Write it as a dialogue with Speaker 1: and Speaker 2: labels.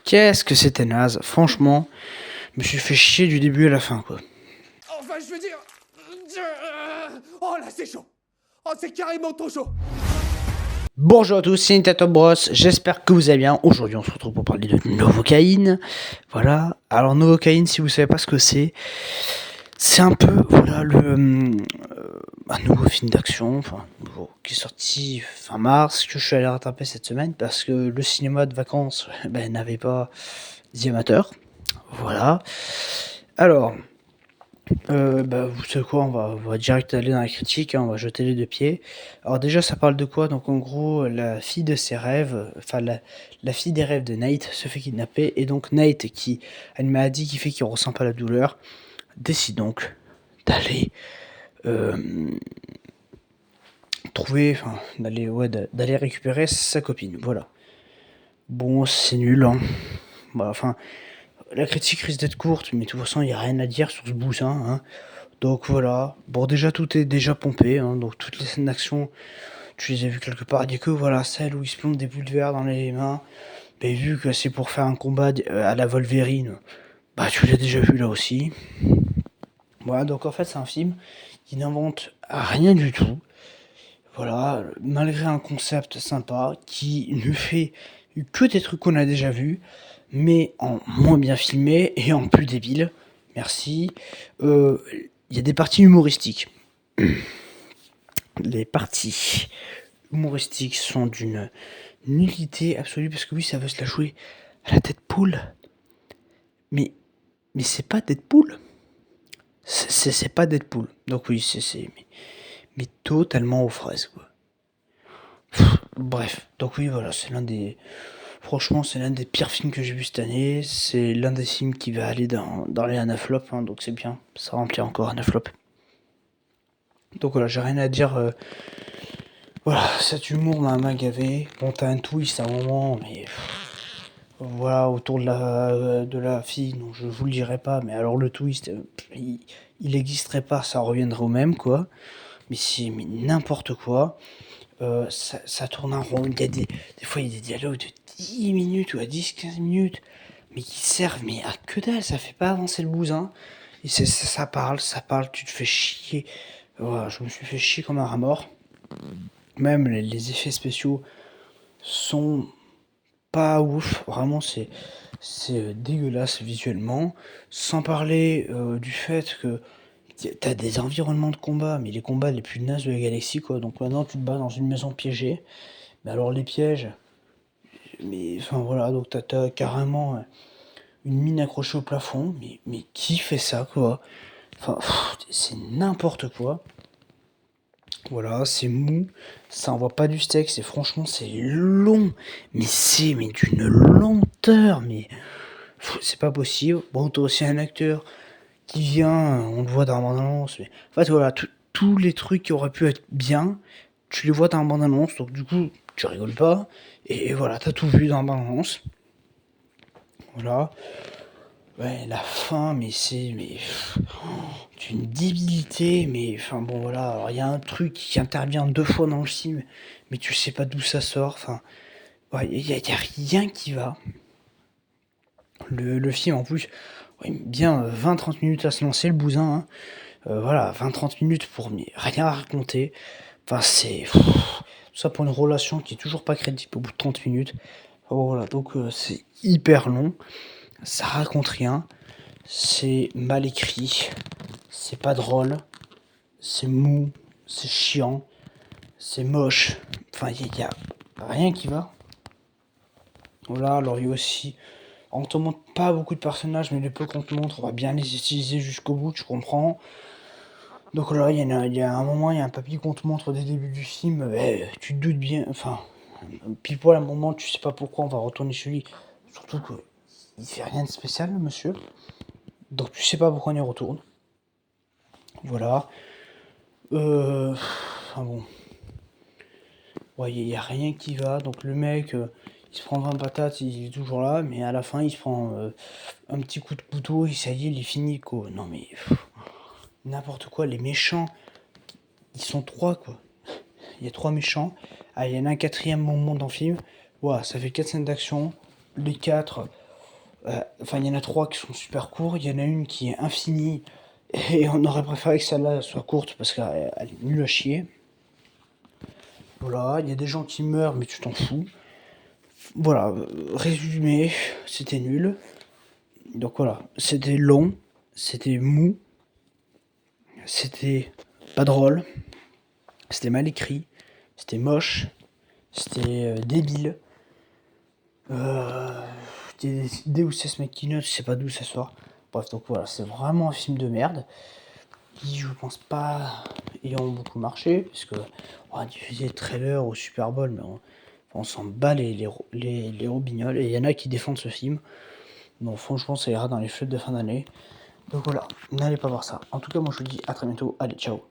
Speaker 1: Qu'est-ce que c'était naze, franchement, je me suis fait chier du début à la fin, quoi.
Speaker 2: Enfin, je veux dire... Oh là, c'est chaud. Oh, c'est carrément trop chaud.
Speaker 1: Bonjour à tous, c'est Nintendo Bros, j'espère que vous allez bien. Aujourd'hui on se retrouve pour parler de Novocaine. Voilà, alors Novocaine, si vous savez pas ce que c'est un peu, voilà, un nouveau film d'action, qui est sorti fin mars, que je suis allé rattraper cette semaine, parce que le cinéma de vacances, n'avait pas The Amateur. Voilà. Alors, vous savez quoi, on va direct aller dans la critique, hein, on va jeter les deux pieds. Alors déjà, ça parle de quoi? Donc en gros, la fille de ses rêves, la fille des rêves de Nate se fait kidnapper, et donc Nate, qui a une maladie qui fait qu'il ressent pas la douleur, décide donc d'aller euh, d'aller récupérer sa copine. Voilà. Bon, c'est nul, hein. Voilà, enfin, la critique risque d'être courte, mais de toute façon, il n'y a rien à dire sur ce bousin, hein. Donc voilà, bon déjà tout est déjà pompé, hein, donc toutes les scènes d'action, tu les as vues quelque part, il y a que voilà, celle où il se plante des boules de verre dans les mains, mais vu que c'est pour faire un combat à la Wolverine, bah tu l'as déjà vu là aussi. Voilà, donc en fait c'est un film qui n'invente rien du tout, voilà, malgré un concept sympa, qui ne fait que des trucs qu'on a déjà vus, mais en moins bien filmé et en plus débile, merci. Il y a des parties humoristiques. Les parties humoristiques sont d'une nullité absolue, parce que oui, ça veut se la jouer à la Deadpool, mais c'est pas Deadpool. C'est pas Deadpool. Donc oui, mais totalement aux fraises, quoi. Bref, donc oui, voilà, franchement, c'est l'un des pires films que j'ai vu cette année. C'est l'un des films qui va aller dans les Anaflop, hein, donc c'est bien, ça remplit encore Anaflop. Donc voilà, j'ai rien à dire. Voilà, cet humour m'a gavé. Bon, t'as un twist à un moment, mais voilà, autour de la fille, donc je vous le dirai pas, mais alors le twist, il existerait pas, ça reviendrait au même, quoi. Mais c'est n'importe quoi. Ça tourne en rond. Il y a des fois, il y a des dialogues de 10 minutes ou à 10-15 minutes, mais qui servent mais à que dalle, ça fait pas avancer le bousin. Et ça parle, tu te fais chier. Voilà, je me suis fait chier comme un rat mort. Même les effets spéciaux sont pas ouf, vraiment c'est dégueulasse visuellement, sans parler du fait que t'as des environnements de combat, mais les combats les plus nazes de la galaxie, quoi. Donc maintenant tu te bats dans une maison piégée, mais alors les pièges, mais enfin voilà, donc t'as carrément une mine accrochée au plafond, mais qui fait ça, quoi? Enfin, c'est n'importe quoi. Voilà, c'est mou, ça envoie pas du steak, franchement c'est long, mais d'une lenteur, mais c'est pas possible. Bon, t'as aussi un acteur qui vient, on le voit dans la bande-annonce, mais en fait voilà, tous les trucs qui auraient pu être bien, tu les vois dans la bande-annonce, donc du coup tu rigoles pas, et voilà, t'as tout vu dans la bande-annonce. Voilà. Ouais, la fin, d'une débilité, mais enfin bon voilà, alors il y a un truc qui intervient 2 fois dans le film, mais tu sais pas d'où ça sort, enfin, ouais, y a rien qui va. Le film en plus, ouais, bien 20-30 minutes à se lancer le bousin, hein. Voilà, 20-30 minutes pour mais rien à raconter. Enfin tout ça pour une relation qui est toujours pas crédible au bout de 30 minutes. Enfin, bon, voilà, donc c'est hyper long, ça raconte rien, c'est mal écrit, c'est pas drôle, c'est mou, c'est chiant, c'est moche. Enfin, y a rien qui va. Voilà, alors il y a aussi. On te montre pas beaucoup de personnages, mais les peu qu'on te montre, on va bien les utiliser jusqu'au bout, tu comprends. Donc là, il y a un moment, il y a un papy qu'on te montre dès le début du film, tu te doutes bien, enfin, pile poil à un moment, tu sais pas pourquoi on va retourner chez lui. Surtout que il fait rien de spécial, le monsieur. Donc tu sais pas pourquoi on y retourne. Voilà. Enfin bon. Ouais, il y a rien qui va. Donc le mec, il se prend 20 patates, il est toujours là, mais à la fin, il se prend un petit coup de couteau et ça y est, il est fini, quoi. Non mais n'importe quoi. Les méchants, ils sont 3, quoi. Il y a 3 méchants. Ah, il y en a un quatrième moment dans le film. Voilà, ça fait 4 scènes d'action. Les 4. Enfin, il y en a trois qui sont super courts, il y en a une qui est infinie, et on aurait préféré que celle-là soit courte parce qu'elle est nulle à chier. Voilà, il y a des gens qui meurent, mais tu t'en fous. Voilà, résumé, c'était nul. Donc voilà, c'était long, c'était mou, c'était pas drôle, c'était mal écrit, c'était moche, c'était débile. Deus Ex Machina, je sais pas d'où ça sort. Bref, donc voilà, c'est vraiment un film de merde qui, je pense pas, ayant beaucoup marché, puisque on a diffusé le trailer au Super Bowl, mais on s'en bat les robignoles, et il y en a qui défendent ce film. Donc franchement, ça ira dans les fêtes de fin d'année. Donc voilà, n'allez pas voir ça. En tout cas, moi je vous dis à très bientôt. Allez, ciao.